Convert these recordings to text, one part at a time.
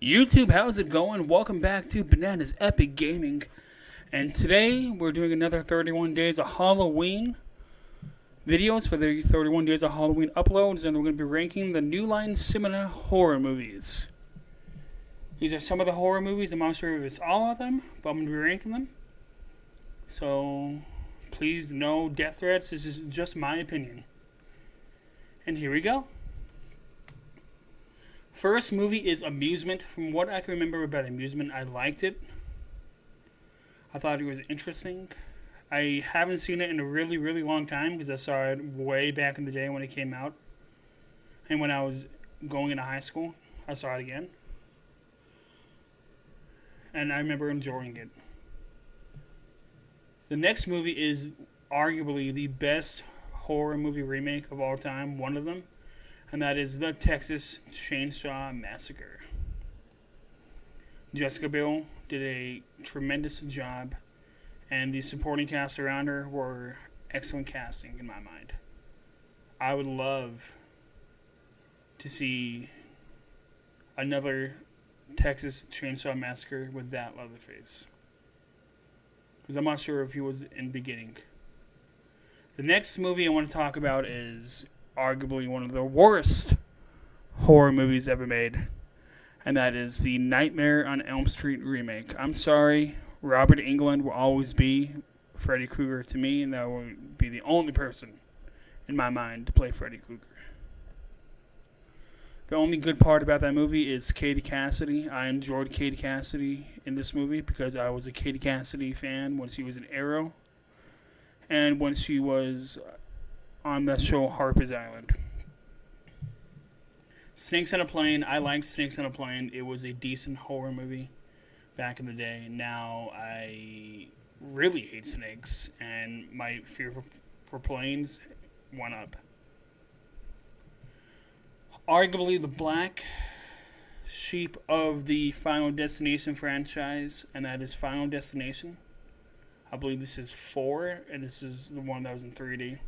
YouTube, how's it going? Welcome back to Bananas Epic Gaming. And today we're doing another 31 Days of Halloween videos for the 31 Days of Halloween uploads, and we're going to be ranking the New Line Cinema horror movies. These are some of the horror movies. I'm not sure if it's all of them, but I'm going to be ranking them. So please, no death threats. This is just my opinion. And here we go. First movie is Amusement. From what I can remember about Amusement, I liked it. I thought it was interesting. I haven't seen it in a really, really long time because I saw it way back in the day when it came out. And when I was going into high school, I saw it again. And I remember enjoying it. The next movie is arguably the best horror movie remake of all time, one of them. And that is the Texas Chainsaw Massacre. Jessica Biel did a tremendous job, and the supporting cast around her were excellent casting in my mind. I would love to see another Texas Chainsaw Massacre with that Leatherface, because I'm not sure if he was in the beginning. The next movie I want to talk about is arguably one of the worst horror movies ever made, and that is the Nightmare on Elm Street remake. I'm sorry, Robert Englund will always be Freddy Krueger to me, and that will be the only person in my mind to play Freddy Krueger. The only good part about that movie is Katie Cassidy. I enjoyed Katie Cassidy in this movie because I was a Katie Cassidy fan when she was in Arrow, and when she was on that show Harper's Island. Snakes on a Plane. I liked Snakes on a Plane. It was a decent horror movie back in the day. Now I really hate snakes, and my fear for planes went up. Arguably the black sheep of the Final Destination franchise, and that is Final Destination. I believe this is 4, and this is the one that was in 3D.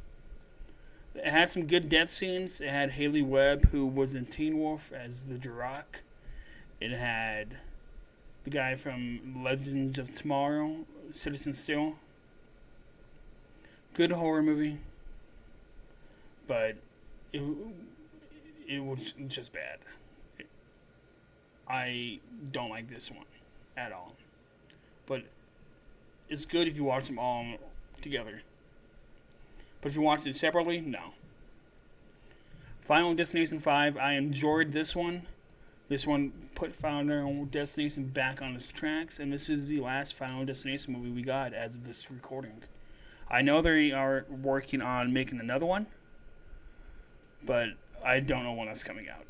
It had some good death scenes. It had Haley Webb, who was in Teen Wolf as the Duroc. It had the guy from Legends of Tomorrow, Citizen Steel. Good horror movie, but it was just bad. I don't like this one at all. But it's good if you watch them all together. But if you watch it separately, no. Final Destination 5, I enjoyed this one. This one put Final Destination back on its tracks, and this is the last Final Destination movie we got as of this recording. I know they are working on making another one, but I don't know when that's coming out.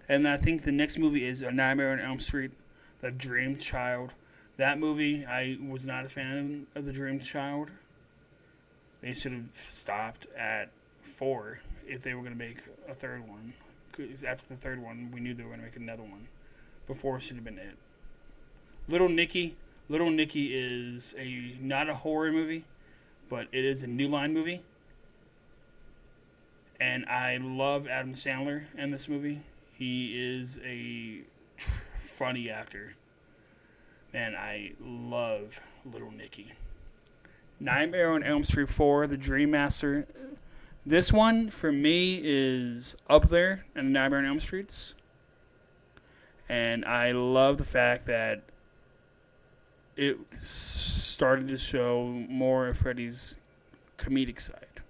And I think the next movie is A Nightmare on Elm Street, The Dream Child. That movie, I was not a fan of The Dream Child. They should have stopped at 4 if they were going to make a third one. Because after the third one, we knew they were going to make another one. But 4 should have been it. Little Nicky. Little Nicky is not a horror movie, but it is a New Line movie. And I love Adam Sandler in this movie. He is a funny actor. Man, I love Little Nicky. Nightmare on Elm Street 4, The Dream Master. This one, for me, is up there in the Nightmare on Elm Streets. And I love the fact that it started to show more of Freddy's comedic side.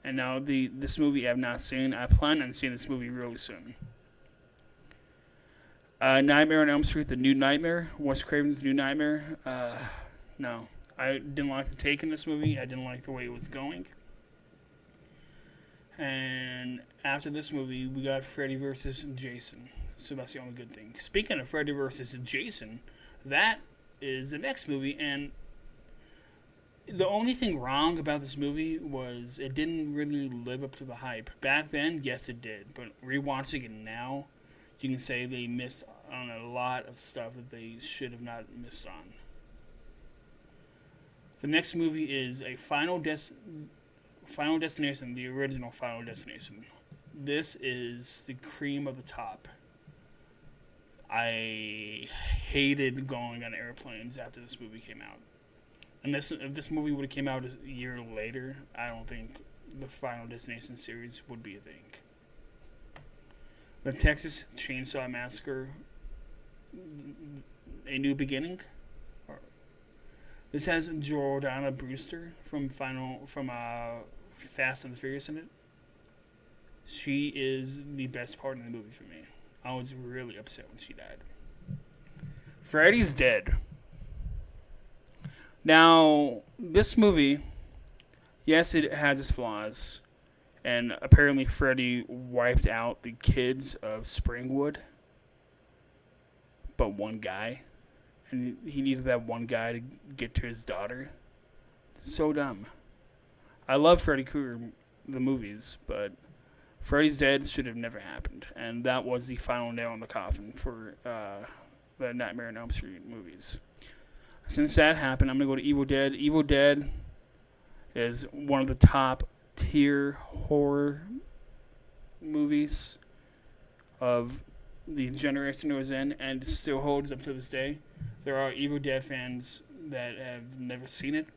And now this movie I have not seen. I plan on seeing this movie really soon. Nightmare on Elm Street, The New Nightmare. Wes Craven's New Nightmare. No. I didn't like the take in this movie. I didn't like the way it was going. And after this movie, we got Freddy vs. Jason. So that's the only good thing. Speaking of Freddy vs. Jason, that is the next movie. And the only thing wrong about this movie was it didn't really live up to the hype. Back then, yes, it did. But rewatching it now, you can say they missed on a lot of stuff that they should have not missed on. The next movie is a Final Destination, the original Final Destination. This is the cream of the top. I hated going on airplanes after this movie came out. And if this movie would have came out a year later, I don't think the Final Destination series would be a thing. The Texas Chainsaw Massacre, A New Beginning. This has Jordana Brewster from Fast and the Furious in it. She is the best part of the movie for me. I was really upset when she died. Freddy's Dead. Now, this movie, yes, it has its flaws. And apparently Freddy wiped out the kids of Springwood. But one guy. And he needed that one guy to get to his daughter. So dumb. I love Freddy Krueger, the movies, but Freddy's Dead should have never happened. And that was the final nail in the coffin for the Nightmare on Elm Street movies. Since that happened, I'm going to go to Evil Dead. Evil Dead is one of the top tier horror movies of the generation it was in, and it still holds up to this day. There are Evil Dead fans that have never seen it.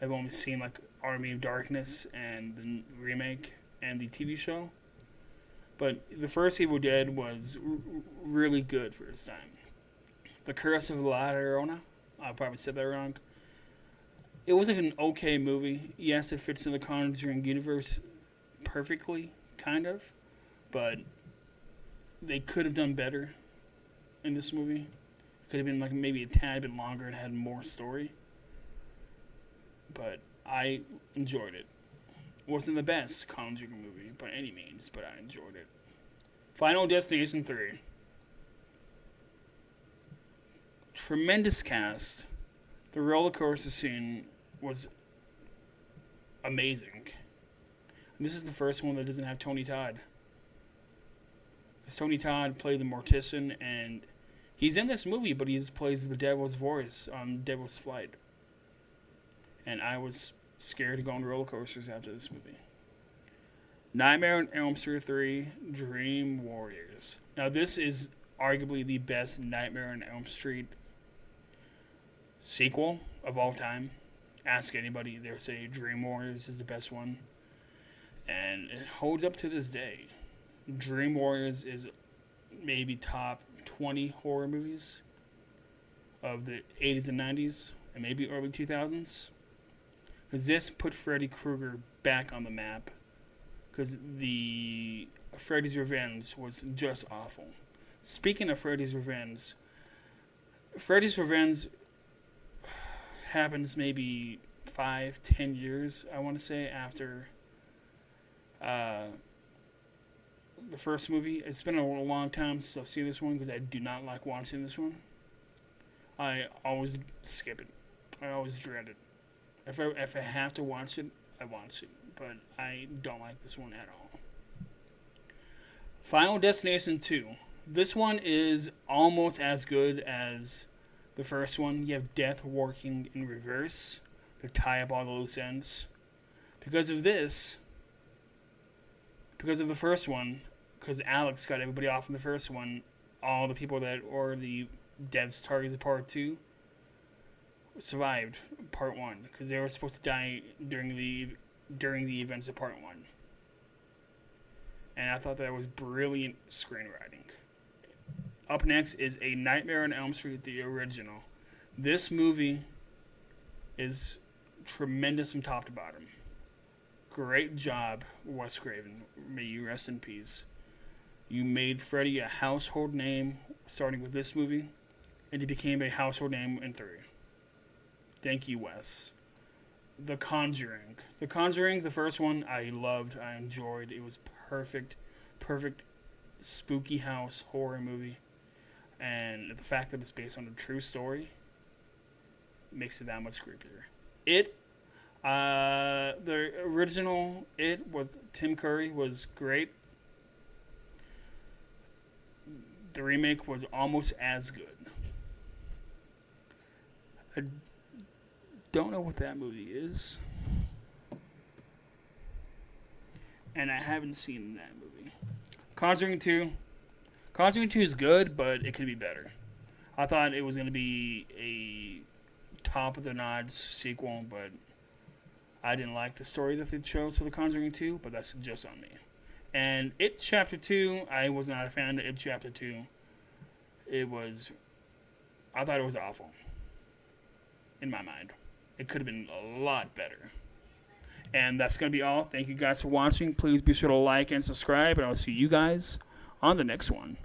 I've only seen like Army of Darkness and the remake and the TV show. But the first Evil Dead was really good for its time. The Curse of La Llorona, I probably said that wrong. It was like an okay movie. Yes, it fits in the Conjuring universe perfectly, kind of. But they could have done better in this movie. It could have been like maybe a tad bit longer and had more story. But I enjoyed it. It wasn't the best Conjuring movie by any means, but I enjoyed it. Final Destination 3. Tremendous cast. The roller coaster scene was amazing. And this is the first one that doesn't have Tony Todd. Tony Todd played the Mortician, and he's in this movie, but he plays the devil's voice on Devil's Flight. And I was scared to go on roller coasters after this movie. Nightmare on Elm Street 3, Dream Warriors. Now, this is arguably the best Nightmare on Elm Street sequel of all time. Ask anybody, they'll say Dream Warriors is the best one. And it holds up to this day. Dream Warriors is maybe top 20 horror movies of the 80s and 90s, and maybe early 2000s. Because this put Freddy Krueger back on the map. Because the Freddy's Revenge was just awful. Speaking of Freddy's Revenge happens maybe 5-10 years, I want to say, after the first wi It's been a long time since I've seen this one because I do not like watching this one. I always skip it. I always dread it. If I have to watch it, I watch it. But I don't like this one at all. Final Destination 2. This one is almost as good as the first one. You have death working in reverse to tie up all the loose ends. Because of the first one, because Alex got everybody off in the first one, all the people that were the death's targets of part 2 survived part 1 because they were supposed to die during the events of part 1. And I thought that was brilliant screenwriting. Up next is A Nightmare on Elm Street, the original. This movie is tremendous from top to bottom. Great job, Wes Craven. May you rest in peace. You made Freddy a household name starting with this movie, and he became a household name in 3. Thank you, Wes. The Conjuring. The Conjuring, the first one, I loved. I enjoyed. It was perfect spooky house horror movie. And the fact that it's based on a true story makes it that much creepier. The original It with Tim Curry was great. The remake was almost as good. I don't know what that movie is. And I haven't seen that movie. Conjuring 2, Conjuring 2 is good, but it could be better. I thought it was going to be a top of the notch sequel, but I didn't like the story that they chose for The Conjuring 2, but that's just on me. And It Chapter 2, I was not a fan of It Chapter 2. I thought it was awful. In my mind. It could have been a lot better. And that's going to be all. Thank you guys for watching. Please be sure to like and subscribe, and I'll see you guys on the next one.